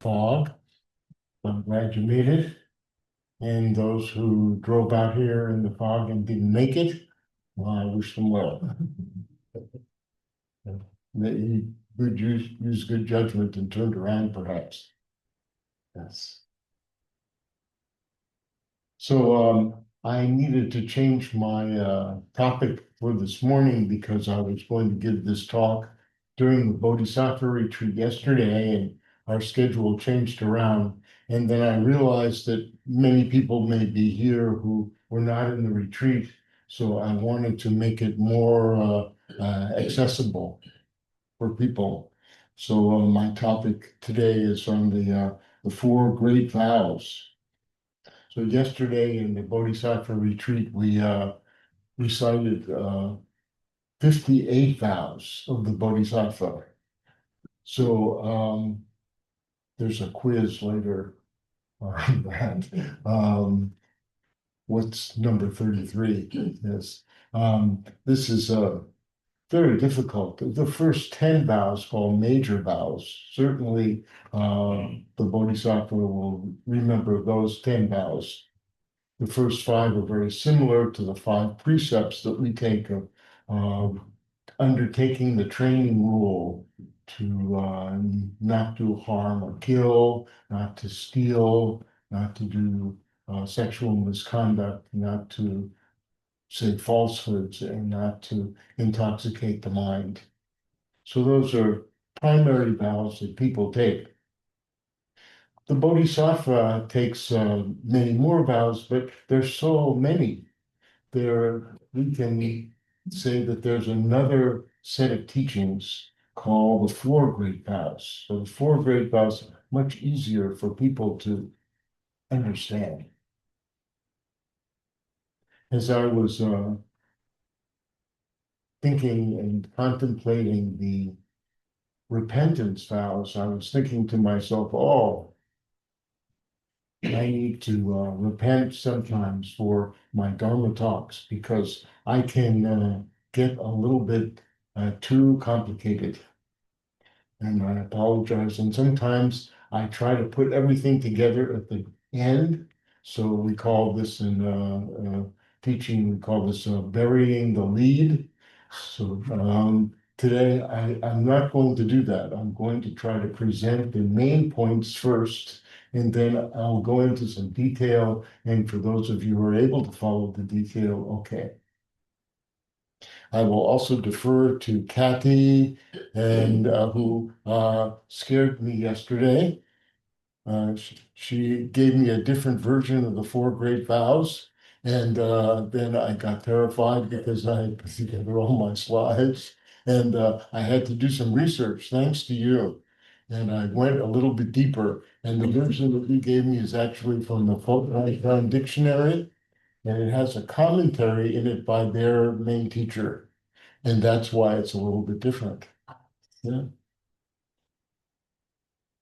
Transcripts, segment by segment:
fog. I'm glad you made it. And those who drove out here in the fog and didn't make it, well, I wish them well. They would use good judgment and turned around perhaps. Yes. So I needed to change my topic for this morning because I was going to give this talk during the Bodhisattva retreat yesterday, and our schedule changed around. And then I realized that many people may be here who were not in the retreat, so I wanted to make it more accessible for people. So my topic today is on the Four Great Vows. So yesterday in the Bodhisattva retreat, we recited 58 vows of the Bodhisattva. So there's a quiz later on that. What's number 33? Yes. This is very difficult. The first 10 vows, called major vows, certainly the Bodhisattva will remember those 10 vows. The first five are very similar to the five precepts that we take of undertaking the training rule to not do harm or kill, not to steal, not to do sexual misconduct, not to say falsehoods, and not to intoxicate the mind. So those are primary vows that people take. The Bodhisattva takes many more vows, but there's so many. We can say that there's another set of teachings called the Four Great Vows. So the Four Great Vows are much easier for people to understand. As I was thinking and contemplating the repentance vows, I was thinking to myself, oh, I need to repent sometimes for my Dharma talks because I can get a little bit too complicated. And I apologize. And sometimes I try to put everything together at the end. So we call this in teaching, we call this burying the lead. So today I'm not going to do that. I'm going to try to present the main points first, and then I'll go into some detail. And for those of you who are able to follow the detail, okay. I will also defer to Kathy, and who scared me yesterday. She gave me a different version of the Four Great Vows, and then I got terrified because I had put together all my slides, and I had to do some research, thanks to you. And I went a little bit deeper, and the version that you gave me is actually from the Fulbright Dictionary, and it has a commentary in it by their main teacher. And that's why it's a little bit different. Yeah.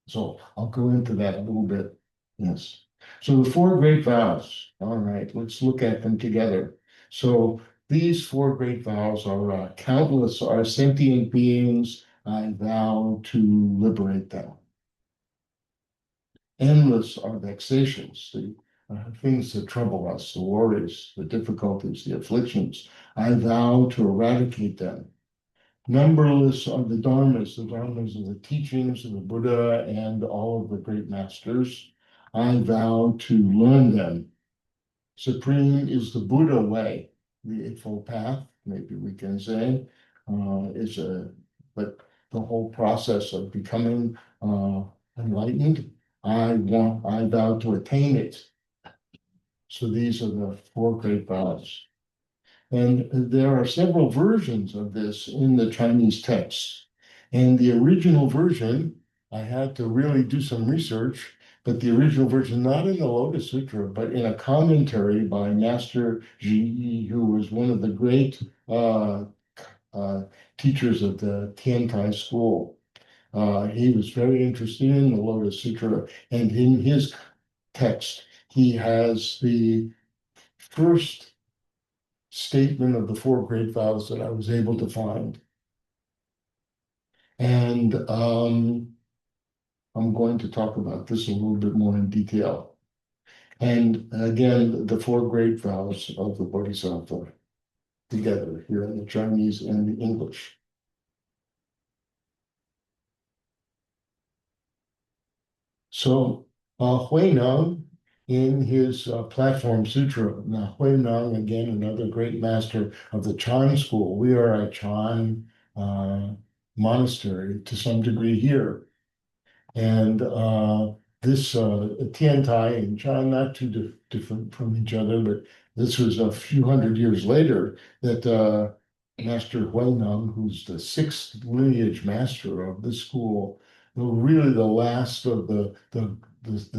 So I'll go into that a little bit. Yes. So the four great vows. All right, let's look at them together. So these four great vows are countless, are sentient beings. I vow to liberate them. Endless are vexations, the things that trouble us, the worries, the difficulties, the afflictions. I vow to eradicate them. Numberless are the dharmas are the teachings of the Buddha and all of the great masters. I vow to learn them. Supreme is the Buddha way, the Eightfold Path, maybe we can say, but the whole process of becoming enlightened, I vow to attain it. So these are the four great vows. And there are several versions of this in the Chinese texts. And the original version, I had to really do some research, but the original version, not in the Lotus Sutra, but in a commentary by Master Ji, who was one of the great teachers of the Tiantai school. He was very interested in the Lotus Sutra, and in his text, he has the first statement of the Four Great Vows that I was able to find. And I'm going to talk about this a little bit more in detail. And again, the Four Great Vows of the Bodhisattva together here in the Chinese and the English. So Huineng, in his Platform Sutra, now Huineng, again, another great master of the Chan school. We are a Chan monastery to some degree here. And this Tiantai and Chan, not too different from each other, but this was a few hundred years later that Master Huineng, who's the sixth lineage master of this school, really the last of the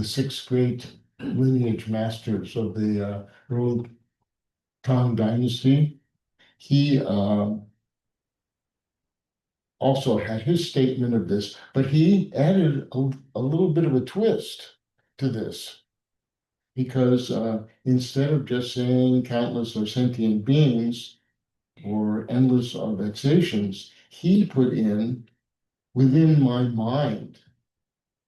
six great lineage masters of the early Tang Dynasty. He also had his statement of this, but he added a little bit of a twist to this because instead of just saying countless or sentient beings or endless are vexations, he put in within my mind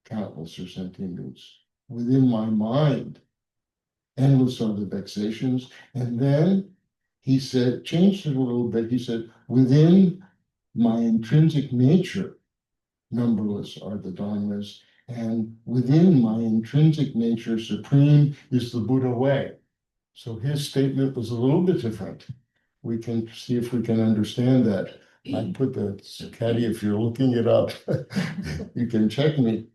countless or sentient beings. Within my mind, endless are the vexations. And then he said, changed it a little bit. He said, within my intrinsic nature, numberless are the dharmas, and within my intrinsic nature, supreme is the Buddha way. So his statement was a little bit different. We can see if we can understand that. I put the caddy, if you're looking it up, you can check me.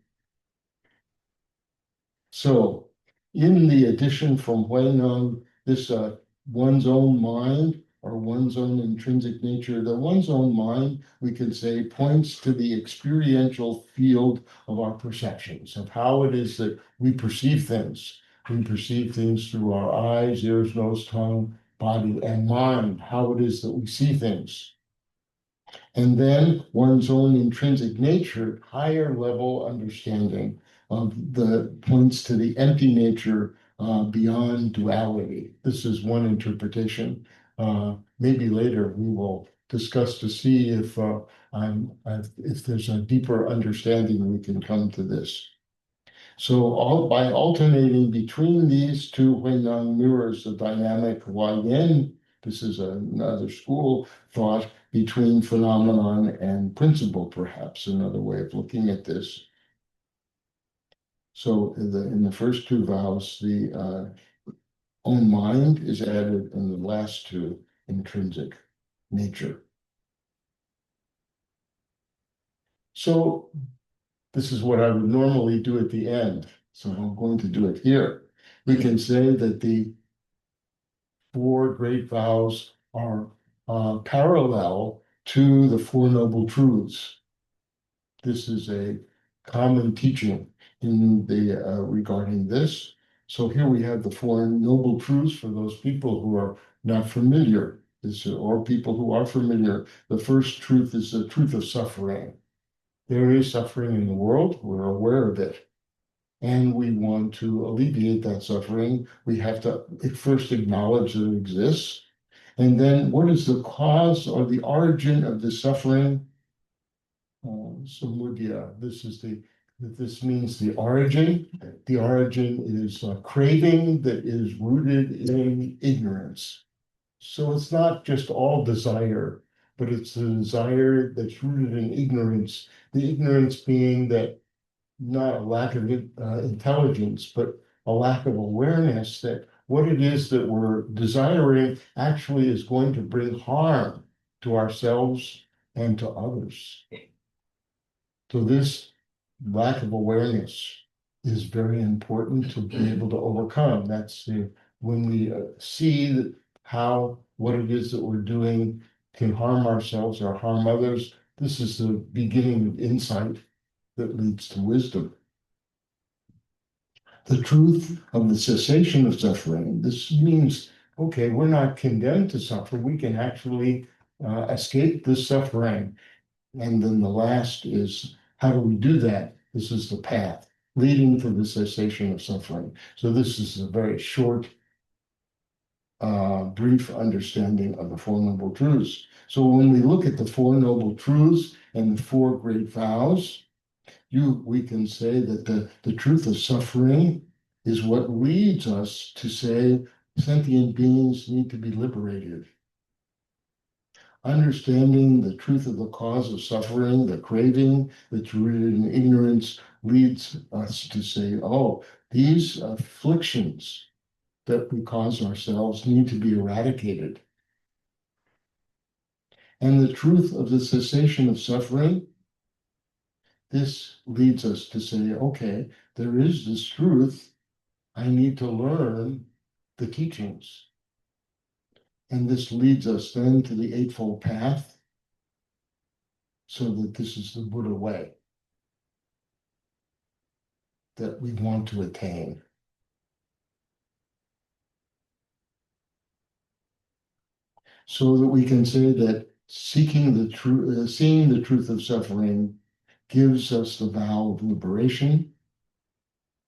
So in the edition from Huineng, this one's own mind or one's own intrinsic nature, the one's own mind, we can say, points to the experiential field of our perceptions, of how it is that we perceive things. We perceive things through our eyes, ears, nose, tongue, body, and mind, how it is that we see things. And then one's own intrinsic nature, higher level understanding of the points to the empty nature beyond duality. This is one interpretation. Maybe later we will discuss to see if there's a deeper understanding we can come to this. So by alternating between these two Huineng mirrors the dynamic Huayan, this is another school thought, between phenomenon and principle, perhaps another way of looking at this. So in the first two vows, the own mind is added, and the last two, intrinsic nature. So this is what I would normally do at the end. So I'm going to do it here. We can say that the Four Great Vows are parallel to the Four Noble Truths. This is a common teaching in the regarding this. So here we have the Four Noble Truths for those people who are not familiar, or people who are familiar. The first truth is the truth of suffering. There is suffering in the world. We're aware of it. And we want to alleviate that suffering. We have to first acknowledge that it exists. And then what is the cause or the origin of the suffering? Samudya, this means the origin. The origin is a craving that is rooted in ignorance. So it's not just all desire, but it's the desire that's rooted in ignorance. The ignorance being that not a lack of intelligence, but a lack of awareness that what it is that we're desiring actually is going to bring harm to ourselves and to others. So this lack of awareness is very important to be able to overcome. That's when we see how what it is that we're doing can harm ourselves or harm others. This is the beginning of insight that leads to wisdom. The truth of the cessation of suffering. This means, okay, we're not condemned to suffer. We can actually escape this suffering. And then the last is, how do we do that? This is the path leading to the cessation of suffering. So this is a very short, brief understanding of the Four Noble Truths. So when we look at the Four Noble Truths and the Four Great Vows, we can say that the truth of suffering is what leads us to say sentient beings need to be liberated. Understanding the truth of the cause of suffering, the craving that's rooted in ignorance, leads us to say, oh, these afflictions that we cause ourselves need to be eradicated. And the truth of the cessation of suffering, this leads us to say, okay, there is this truth. I need to learn the teachings. And this leads us then to the Eightfold Path, so that this is the Buddha way that we want to attain. So that we can say that seeking the truth, seeing the truth of suffering gives us the vow of liberation.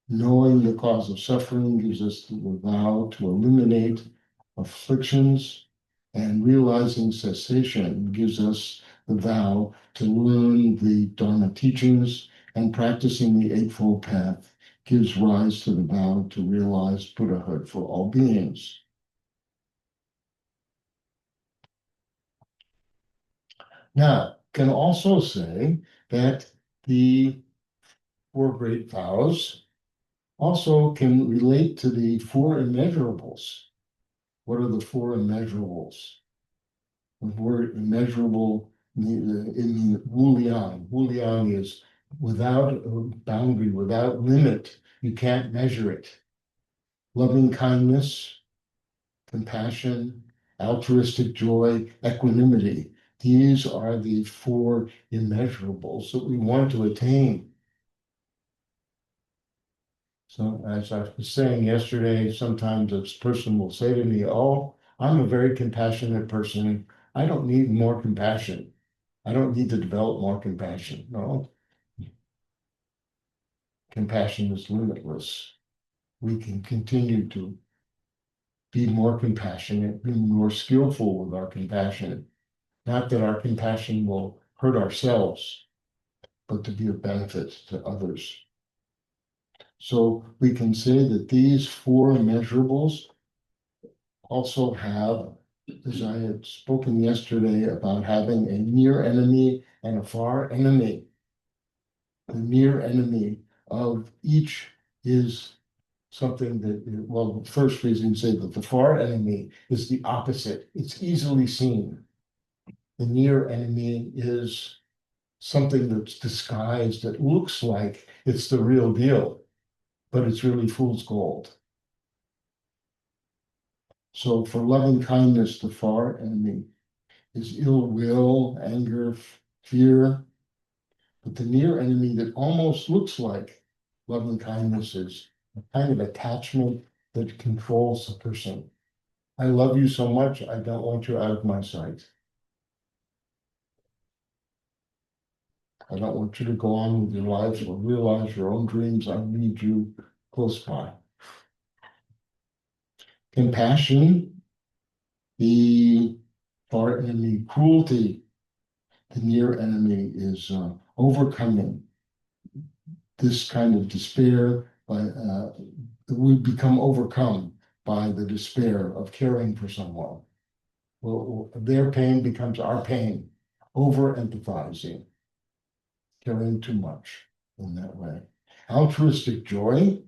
Knowing the cause of suffering gives us the vow to eliminate afflictions, and realizing cessation gives us the vow to learn the Dharma teachings, and practicing the Eightfold Path gives rise to the vow to realize Buddhahood for all beings. Now, can also say that the Four Great Vows also can relate to the Four Immeasurables. What are the Four Immeasurables? The word immeasurable in Wuliang. Wuliang is without a boundary, without limit. You can't measure it. Loving kindness, compassion, altruistic joy, equanimity. These are the four immeasurables that we want to attain. So as I was saying yesterday, sometimes a person will say to me, oh, I'm a very compassionate person. I don't need more compassion. I don't need to develop more compassion. No, compassion is limitless. We can continue to be more compassionate, be more skillful with our compassion. Not that our compassion will hurt ourselves, but to be of benefit to others. So we can say that these four immeasurables also have, as I had spoken yesterday about having a near enemy and a far enemy. The near enemy of each is something that, well, first we can say that the far enemy is the opposite. It's easily seen. The near enemy is something that's disguised that looks like it's the real deal, but it's really fool's gold. So for loving kindness, the far enemy is ill will, anger, fear. But the near enemy that almost looks like loving kindness is a kind of attachment that controls the person. I love you so much, I don't want you out of my sight. I don't want you to go on with your life or realize your own dreams. I need you close by. Compassion, the far enemy, cruelty, the near enemy is overcoming this kind of despair by we become overcome by the despair of caring for someone. Well, their pain becomes our pain, over empathizing, caring too much in that way. Altruistic joy,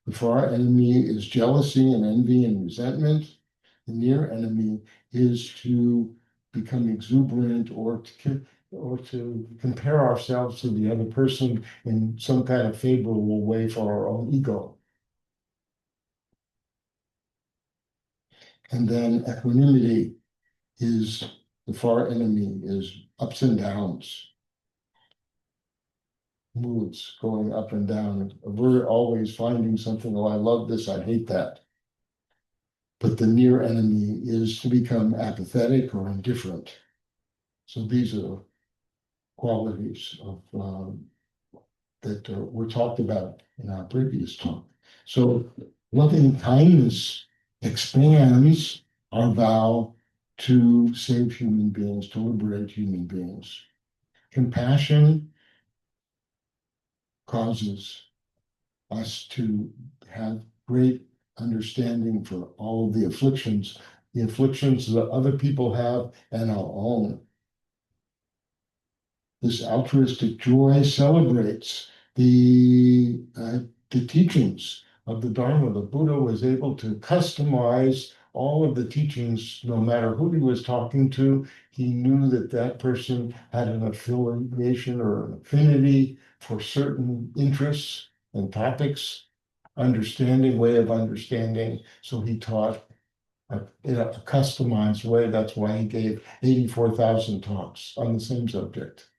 the far enemy is jealousy and envy and resentment. The near enemy is to become exuberant or to compare ourselves to the other person in some kind of favorable way for our own ego. And then equanimity is the far enemy, is ups and downs, moods going up and down. We're always finding something, oh, I love this, I hate that. But the near enemy is to become apathetic or indifferent. So these are qualities of that were talked about in our previous talk. So loving kindness expands our vow to save human beings, to liberate human beings. Compassion causes us to have great understanding for all of the afflictions that other people have and our own. This altruistic joy celebrates the teachings of the Dharma. The Buddha was able to customize all of the teachings, no matter who he was talking to. He knew that that person had an affiliation or an affinity for certain interests and topics, way of understanding. So he taught in a customized way. That's why he gave 84,000 talks on the same subject.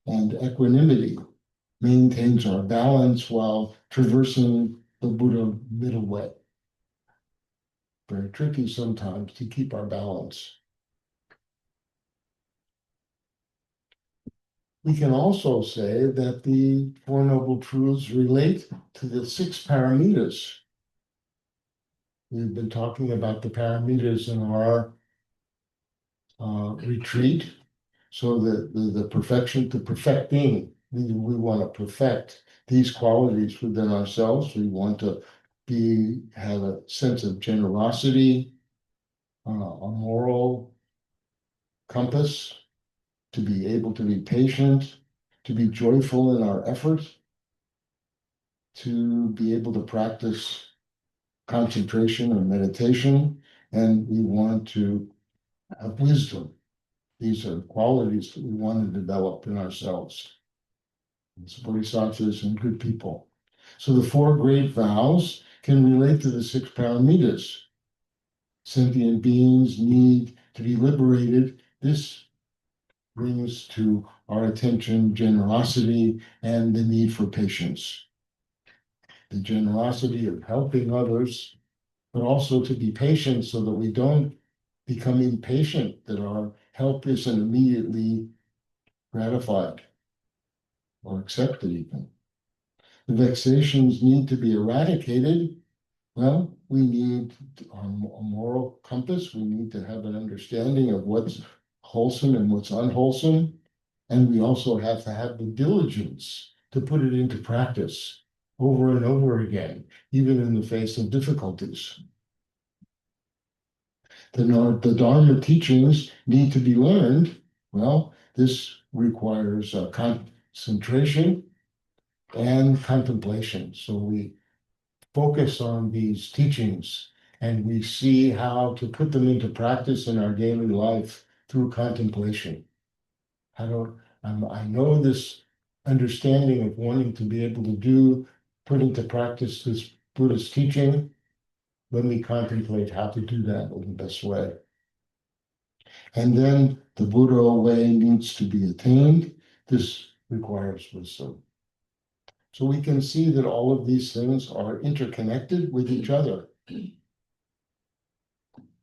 And equanimity maintains our balance while traversing the Buddha middle way. Very tricky sometimes to keep our balance. We can also say that the Four Noble Truths relate to the six paramitas. We've been talking about the paramitas in our retreat. So the perfection, the perfecting, we want to perfect these qualities within ourselves. We want to have a sense of generosity, a moral compass, to be able to be patient, to be joyful in our efforts, to be able to practice concentration and meditation, and we want to have wisdom. These are qualities that we want to develop in ourselves as bodhisattvas and good people. So the Four Great Vows can relate to the six paramitas. Sentient beings need to be liberated. This brings to our attention generosity and the need for patience. The generosity of helping others, but also to be patient so that we don't become impatient, that our help isn't immediately gratified or accepted even. The vexations need to be eradicated. Well, we need a moral compass. We need to have an understanding of what's wholesome and what's unwholesome. And we also have to have the diligence to put it into practice over and over again, even in the face of difficulties. The Dharma teachings need to be learned. Well, this requires concentration and contemplation. So we focus on these teachings and we see how to put them into practice in our daily life through contemplation. I know this understanding of wanting to be able to put into practice this Buddhist teaching. Let me contemplate how to do that in the best way. And then the Buddha way needs to be attained. This requires wisdom. So we can see that all of these things are interconnected with each other.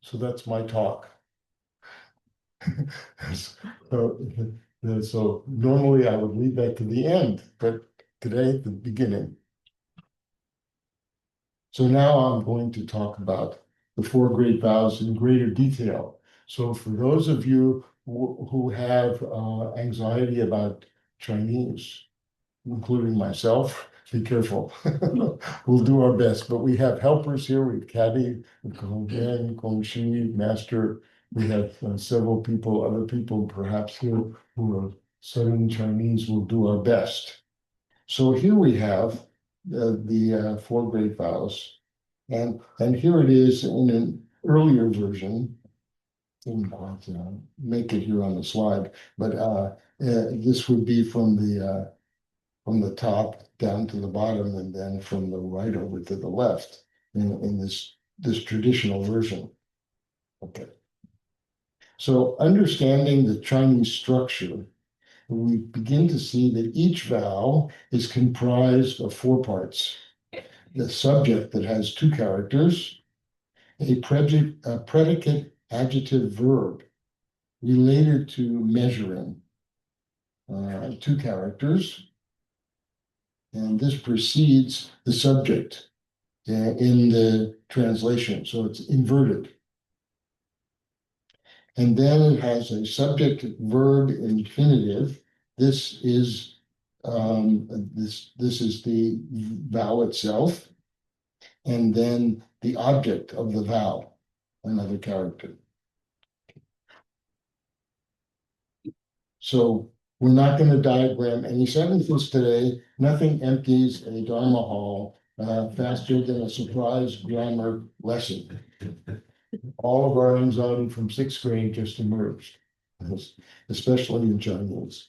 So that's my talk. So normally I would leave that to the end, but today, the beginning. So now I'm going to talk about the Four Great Vows in greater detail. So for those of you who have anxiety about Chinese, including myself, be careful. We'll do our best, but we have helpers here. We've Caddy, Kong Yan, Kong Shi, Master. We have several people, other people perhaps here who are studying Chinese. We'll do our best. So here we have the Four Great Vows. And here it is in an earlier version. Didn't quite make it here on the slide, but this would be from the top down to the bottom, and then from the right over to the left in this traditional version. Okay. So understanding the Chinese structure, we begin to see that each vow is comprised of four parts. The subject that has two characters, a predicate adjective verb related to measuring, two characters, and this precedes the subject in the translation, so it's inverted. And then it has a subject verb infinitive. This is This is the vow itself, and then the object of the vow, another character. So we're not going to diagram any sentences today. Nothing empties a Dharma hall faster than a surprise grammar lesson. All of our anxiety from sixth grade just emerged, especially in Chinese.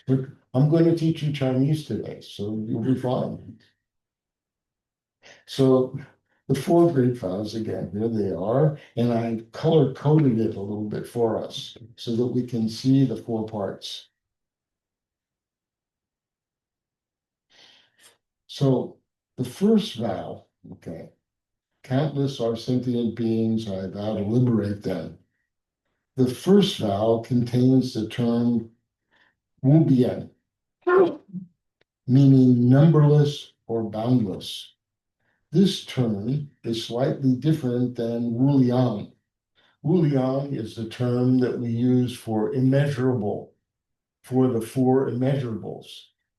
But I'm going to teach you Chinese today, so you'll be fine. So the Four Great Vows, again, here they are, and I color-coded it a little bit for us so that we can see the four parts. So the first vow, okay, countless are sentient beings, I vow to liberate them. The first vow contains the term wu bian, meaning numberless or boundless. This term is slightly different than wu liang. Wu liang is the term that we use for immeasurable, for the four immeasurables: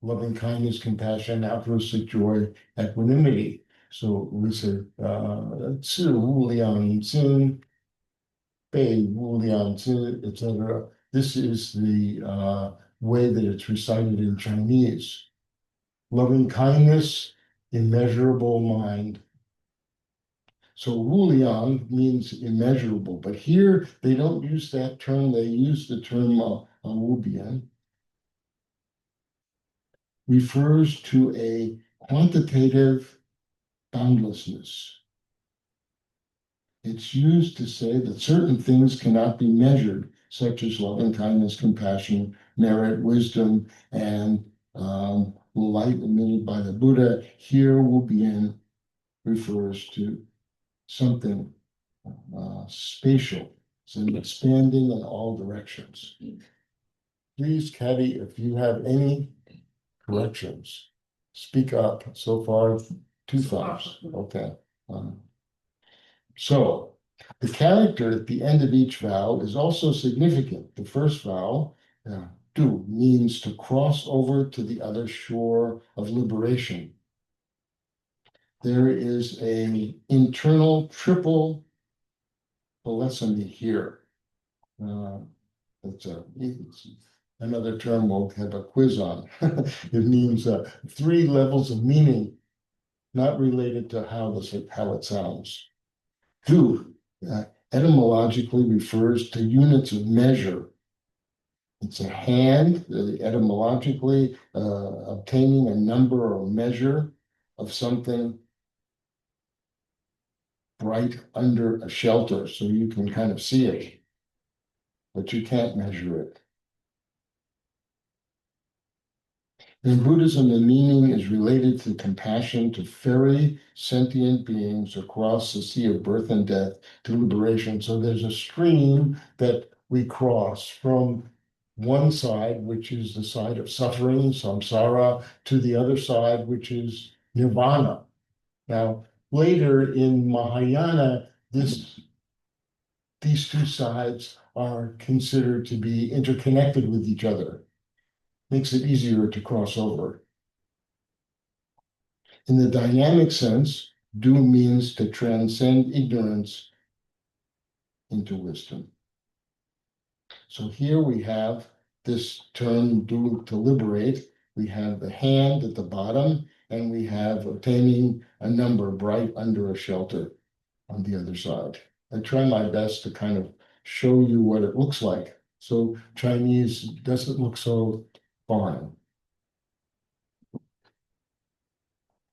loving kindness, compassion, altruistic joy, equanimity. So we say, 自无量心, 被无量知, etc. This is the way that it's recited in Chinese. Loving kindness, immeasurable mind. So Wuliang means immeasurable, but here they don't use that term. They use the term Wubian. Refers to a quantitative boundlessness. It's used to say that certain things cannot be measured, such as loving kindness, compassion, merit, wisdom, and light emitted by the Buddha. Here, Wubian refers to something spatial. It's an expanding in all directions. Please, Caddy, if you have any corrections, speak up. So far, 2 thumbs. Okay. So the character at the end of each vow is also significant. The first vow, du, means to cross over to the other shore of liberation. There is an internal triple polysemy here. It's another term we'll have a quiz on. It means 3 levels of meaning, not related to how it sounds. Du, etymologically refers to units of measure. It's a hand, etymologically obtaining a number or measure of something bright under a shelter, so you can kind of see it, but you can't measure it. In Buddhism, the meaning is related to compassion to ferry sentient beings across the sea of birth and death to liberation. So there's a stream that we cross from one side, which is the side of suffering, samsara, to the other side, which is nirvana. Now, later in Mahayana, these 2 sides are considered to be interconnected with each other. Makes it easier to cross over. In the dynamic sense, du means to transcend ignorance into wisdom. So here we have this term, du, to liberate. We have the hand at the bottom, and we have obtaining a number bright under a shelter on the other side. I try my best to kind of show you what it looks like. So Chinese doesn't look so foreign.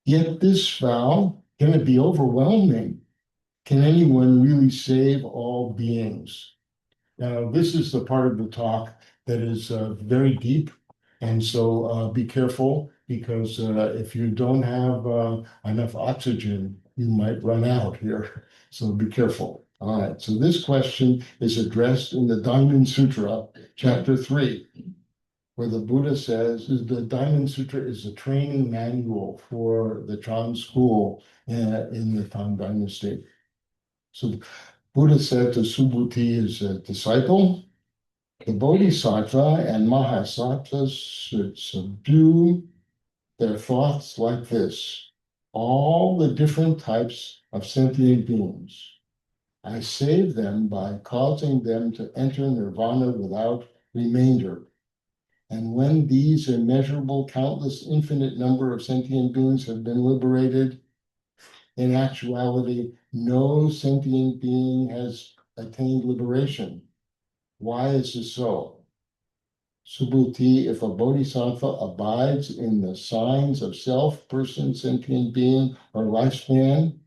Yet this vow, can it be overwhelming? Can anyone really save all beings? Now, this is the part of the talk that is very deep. And so be careful, because if you don't have enough oxygen, you might run out here. So be careful. All right. So this question is addressed in the Diamond Sutra, chapter 3. Where the Buddha says, the Diamond Sutra is a training manual for the Chan school in the Tang Dynasty. So Buddha said to Subhuti, his disciple, The Bodhisattva and Mahasattvas should subdue their thoughts like this: all the different types of sentient beings. I save them by causing them to enter nirvana without remainder. And when these immeasurable, countless, infinite number of sentient beings have been liberated, in actuality, no sentient being has attained liberation. Why is this so? Subhuti, if a bodhisattva abides in the signs of self, person, sentient being, or lifespan,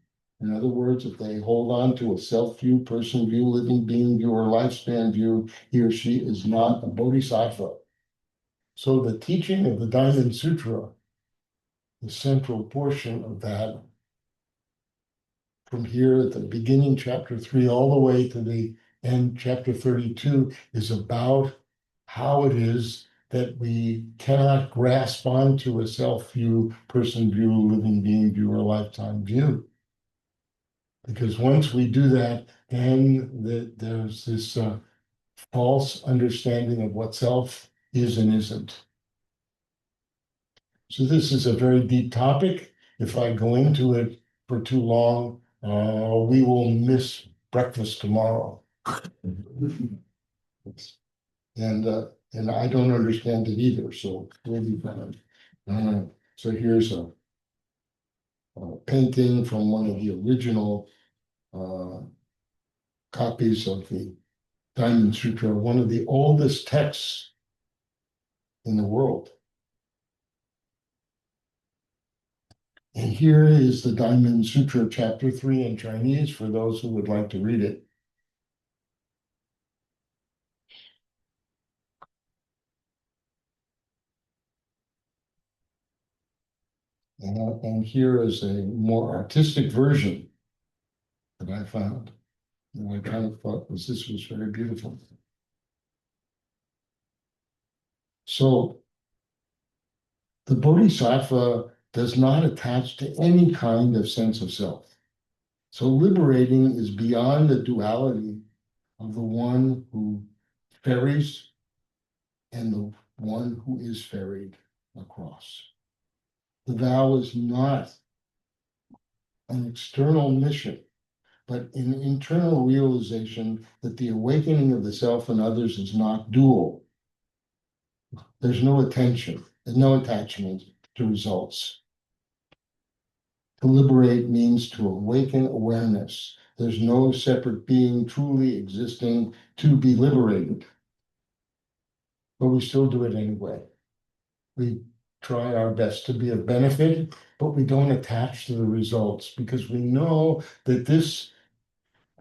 in other words, if they hold on to a self view, person view, living being view, or lifespan view, he or she is not a bodhisattva. So the teaching of the Diamond Sutra, the central portion of that, from here at the beginning, chapter 3, all the way to the end, chapter 32, is about how it is that we cannot grasp onto a self view, person view, living being view, or lifetime view. Because once we do that, then there's this false understanding of what self is and isn't. So this is a very deep topic. If I go into it for too long, we will miss breakfast tomorrow. And I don't understand it either, so we'll be fine. So here's a painting from one of the original copies of the Diamond Sutra, one of the oldest texts in the world. And here is the Diamond Sutra, chapter 3 in Chinese, for those who would like to read it. And here is a more artistic version that I found. And I kind of thought this was very beautiful. So the Bodhisattva does not attach to any kind of sense of self. So liberating is beyond the duality of the one who ferries and the one who is ferried across. The vow is not an external mission, but an internal realization that the awakening of the self and others is not dual. There's no attention, there's no attachment to results. To liberate means to awaken awareness. There's no separate being truly existing to be liberated. But we still do it anyway. We try our best to be of benefit, but we don't attach to the results because we know that this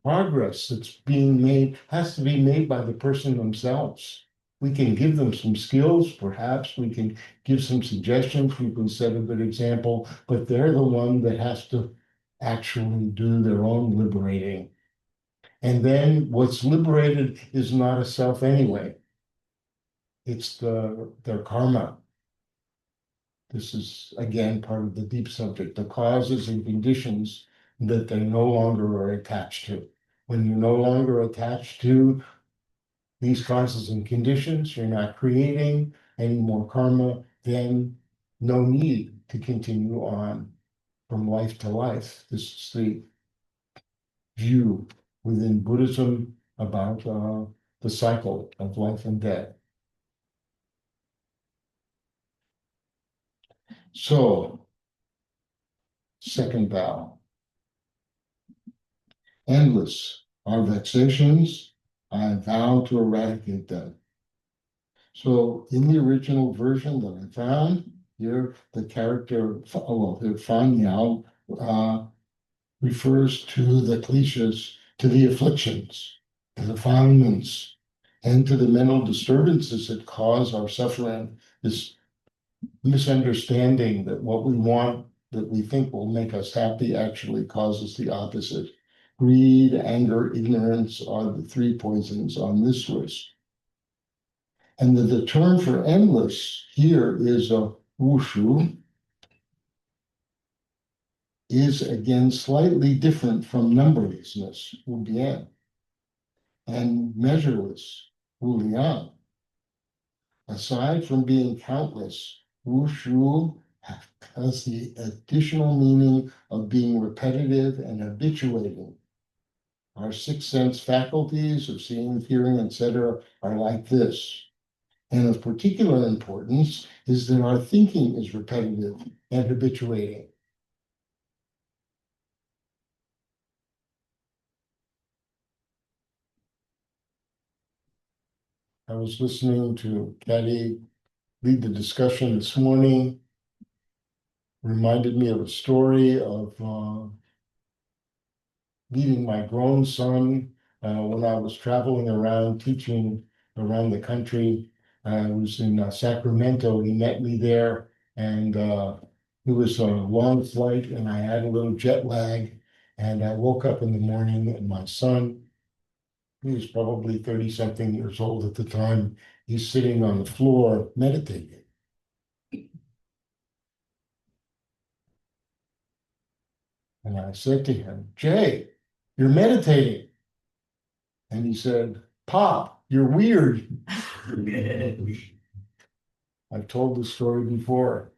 progress that's being made has to be made by the person themselves. We can give them some skills, perhaps we can give some suggestions, we can set a good example, but they're the one that has to actually do their own liberating. And then what's liberated is not a self anyway. It's their karma. This is, again, part of the deep subject, the causes and conditions that they no longer are attached to. When you're no longer attached to these causes and conditions, you're not creating any more karma, then no need to continue on from life to life. This is the view within Buddhism about the cycle of life and death. So, second vow. Endless are vexations, I vow to eradicate them. So in the original version that I found, here the character, Fan Yao, refers to the klishas, to the afflictions, to the defilements, and to the mental disturbances that cause our suffering, this misunderstanding that what we want, that we think will make us happy, actually causes the opposite. Greed, anger, ignorance are the three poisons on this list. And the term for endless here is a wushu, is again slightly different from numberlessness, wubian, and measureless. Wuliang. Aside from being countless, wushu has the additional meaning of being repetitive and habituating. Our six sense faculties of seeing, hearing, etc. are like this. And of particular importance is that our thinking is repetitive and habituating. I was listening to Caddy lead the discussion this morning, reminded me of a story of meeting my grown son when I was traveling around teaching around the country. I was in Sacramento. He met me there, and it was a long flight, and I had a little jet lag. And I woke up in the morning, and my son, he was probably 30 something years old at the time, he's sitting on the floor meditating. And I said to him, Jay, you're meditating. And he said, Pop, you're weird. I've told this story before.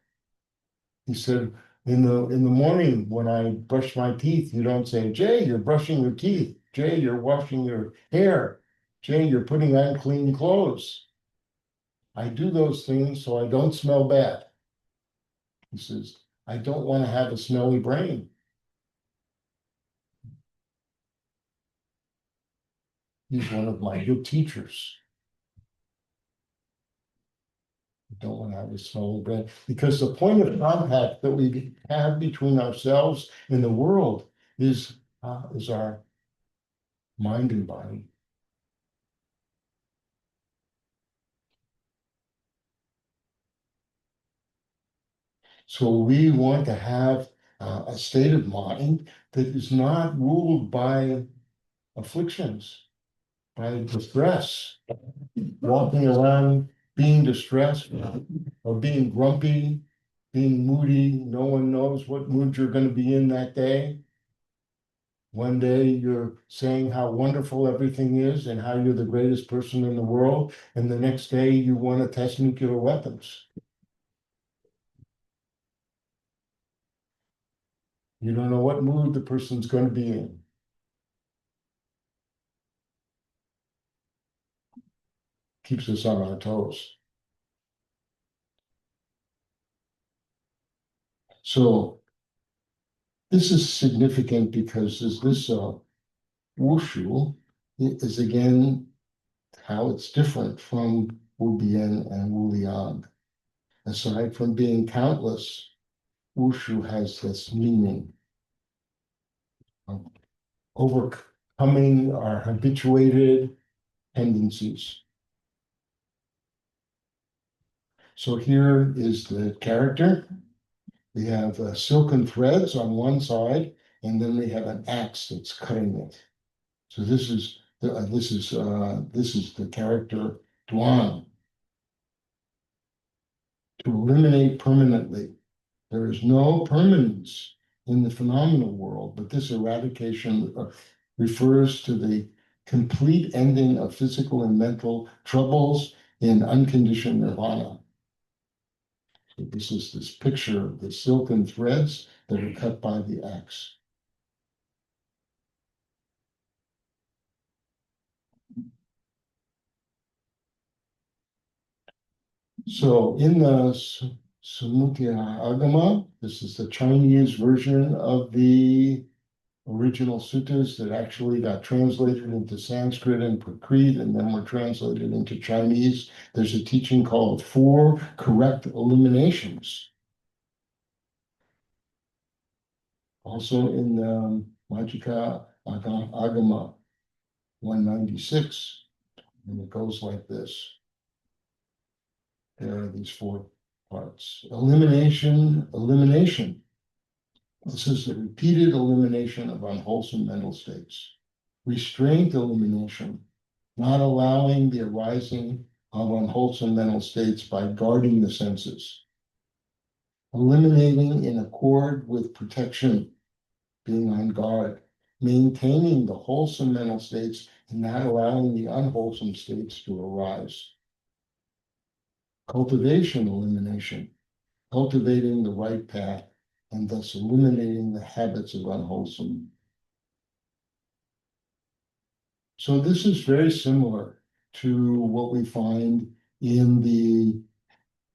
He said, in the morning when I brush my teeth, you don't say, Jay, you're brushing your teeth. Jay, you're washing your hair. Jay, you're putting on clean clothes. I do those things so I don't smell bad. He says, I don't want to have a smelly brain. He's one of my good teachers. Don't want to have a smelly brain, because the point of contact that we have between ourselves and the world is our mind and body. So we want to have a state of mind that is not ruled by afflictions, by distress, walking around being distressed or being grumpy, being moody. No one knows what mood you're going to be in that day. One day you're saying how wonderful everything is and how you're the greatest person in the world, and the next day you want to test nuclear weapons. You don't know what mood the person's going to be in. Keeps us on our toes. So this is significant because this wushu is again how it's different from wubian and wuliang. Aside from being countless, wushu has this meaning of overcoming our habituated tendencies. So here is the character. We have silken threads on one side, and then we have an axe that's cutting it. So this is the character Duan. To eliminate permanently. There is no permanence in the phenomenal world, but this eradication refers to the complete ending of physical and mental troubles in unconditioned nirvana. So this is this picture of the silken threads that are cut by the axe. So in the Samudra Agama, this is the Chinese version of the original suttas that actually got translated into Sanskrit and Prakrit and then were translated into Chinese. There's a teaching called Four Correct Eliminations. Also in Majjhika Agama 196, and it goes like this. There are these four parts. Elimination, elimination. This is the repeated elimination of unwholesome mental states. Restraint elimination, not allowing the arising of unwholesome mental states by guarding the senses. Eliminating in accord with protection, being on guard. Maintaining the wholesome mental states and not allowing the unwholesome states to arise. Cultivation elimination, cultivating the right path, and thus eliminating the habits of unwholesome. So this is very similar to what we find in the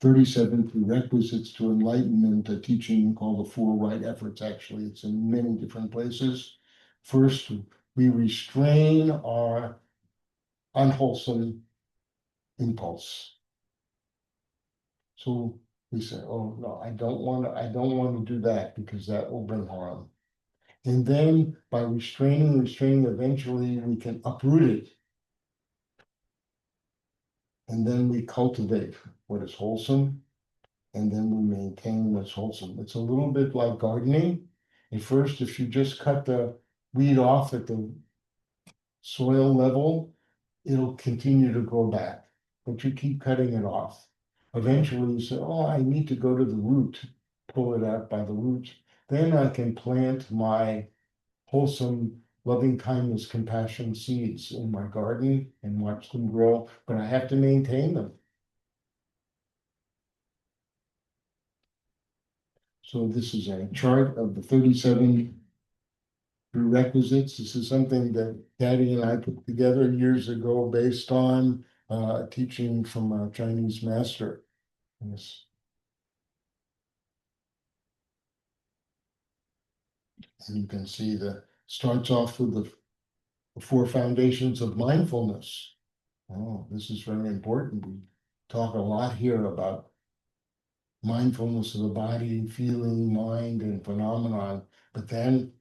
37 prerequisites to enlightenment, a teaching called the Four Right Efforts. Actually, it's in many different places. First, we restrain our unwholesome impulse. So we say, oh no, I don't want to do that because that will bring harm. And then by restraining, eventually we can uproot it. And then we cultivate what is wholesome, and then we maintain what's wholesome. It's a little bit like gardening. At first, if you just cut the weed off at the soil level, it'll continue to grow back, but you keep cutting it off. Eventually you say, oh, I need to go to the root, pull it out by the roots. Then I can plant my wholesome, loving kindness, compassion seeds in my garden and watch them grow, but I have to maintain them. So this is a chart of the 37 prerequisites. This is something that Daddy and I put together years ago based on teaching from a Chinese master. Yes. And you can see that starts off with the four foundations of mindfulness. Oh, this is very important. We talk a lot here about mindfulness of the body, feeling, mind, and phenomenon. But then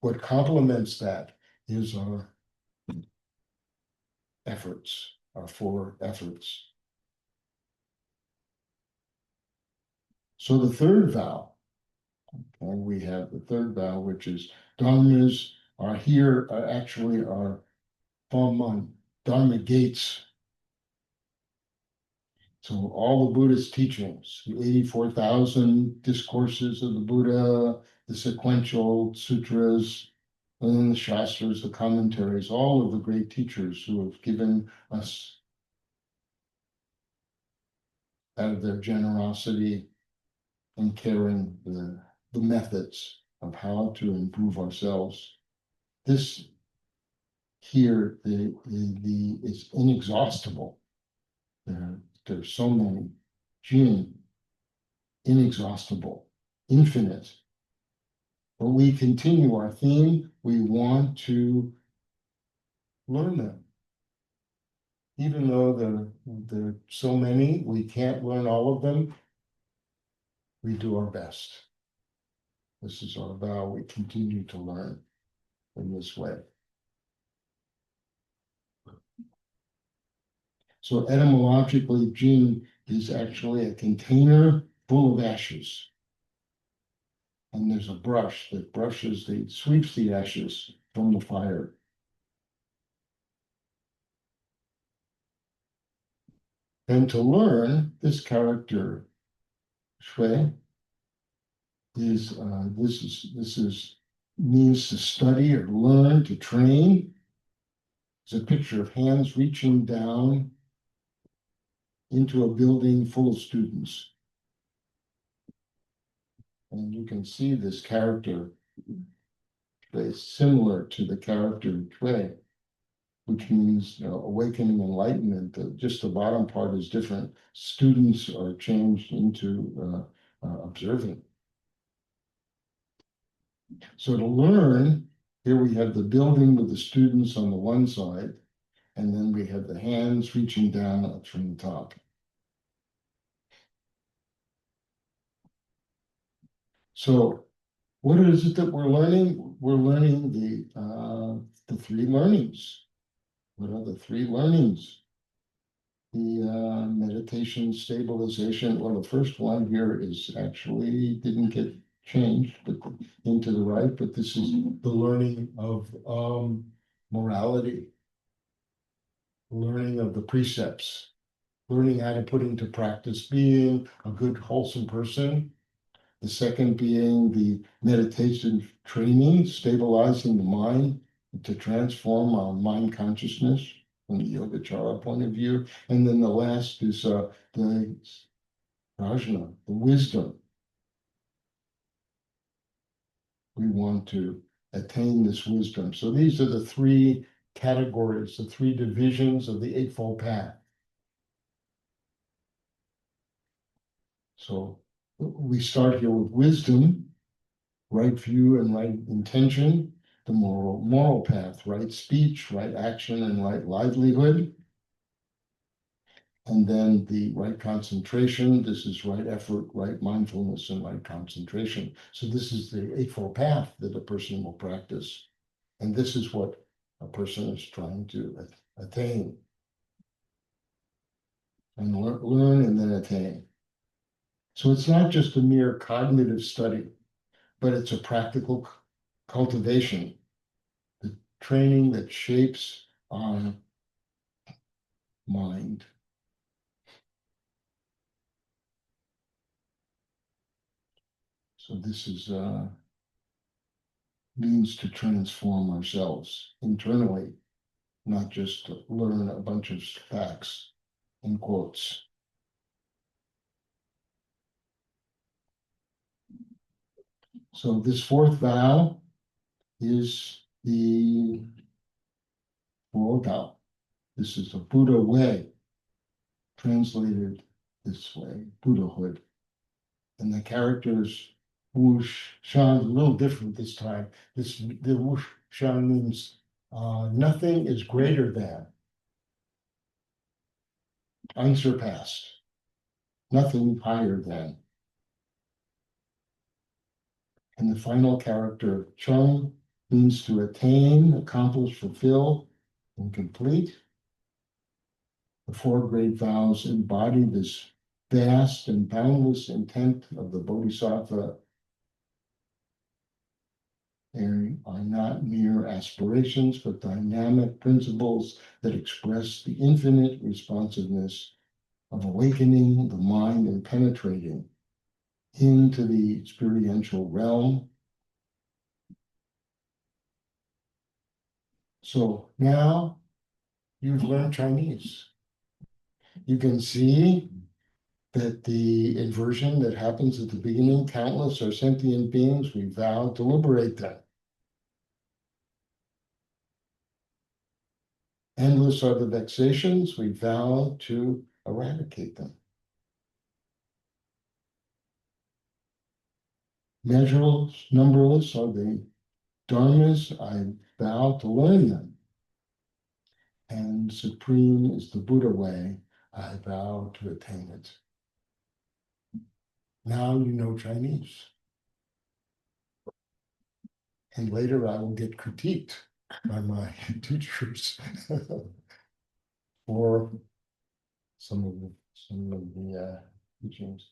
what complements that is our efforts, our four efforts. So the third vow, and we have the third vow, which is dharmas are here, actually are dharma gates. So all the Buddhist teachings, the 84,000 discourses of the Buddha, the sequential sutras, and then the shastras, the commentaries, all of the great teachers who have given us out of their generosity and caring the methods of how to improve ourselves. This here is inexhaustible. There's so many. Jin, inexhaustible, infinite. But we continue our theme. We want to learn them. Even though there are so many, we can't learn all of them. We do our best. This is our vow. We continue to learn in this way. So etymologically, Jin is actually a container full of ashes. And there's a brush that sweeps the ashes from the fire. And to learn, this character, Shui, is means to study or learn, to train. It's a picture of hands reaching down into a building full of students. And you can see this character very similar to the character Shui, which means awakening enlightenment. Just the bottom part is different. Students are changed into observing. So to learn, here we have the building with the students on the one side, and then we have the hands reaching down from the top. So what is it that we're learning? We're learning the three learnings. What are the three learnings? The meditation stabilization. Well, the first one here is actually didn't get changed, but into the right. But this is the learning of morality, learning of the precepts, learning how to put into practice being a good, wholesome person. The second being the meditation training, stabilizing the mind. to transform our mind consciousness from the Yogacara point of view. And then the last is the prajna, the wisdom. We want to attain this wisdom. So these are the three categories, the three divisions of the Eightfold Path. So we start here with wisdom, right view and right intention, the moral path, right speech, right action, and right livelihood. And then the right concentration, this is right effort, right mindfulness, and right concentration. So this is the Eightfold Path that a person will practice. And this is what a person is trying to attain. And learn and then attain. So it's not just a mere cognitive study, but it's a practical cultivation, the training that shapes our mind. So this is means to transform ourselves internally, not just to learn a bunch of facts and quotes. So this fourth vow is the Four. This is the Buddha way, translated this way, Buddhahood. And the characters whoosh, shan, a little different this time. The whoosh, shan means nothing is greater than, unsurpassed, nothing higher than. And the final character, chung, means to attain, accomplish, fulfill, and complete. The Four Great Vows embody this vast and boundless intent of the Bodhisattva and are not mere aspirations, but dynamic principles that express the infinite responsiveness of awakening the mind and penetrating into the experiential realm. So now you've learned Chinese. You can see that the inversion that happens at the beginning, countless are sentient beings, we vow to liberate them. Endless are the vexations, we vow to eradicate them. Measureless, numberless are the dharmas, I vow to learn them. And supreme is the Buddha way, I vow to attain it. Now you know Chinese. And later I will get critiqued by my teachers for some of the teachings.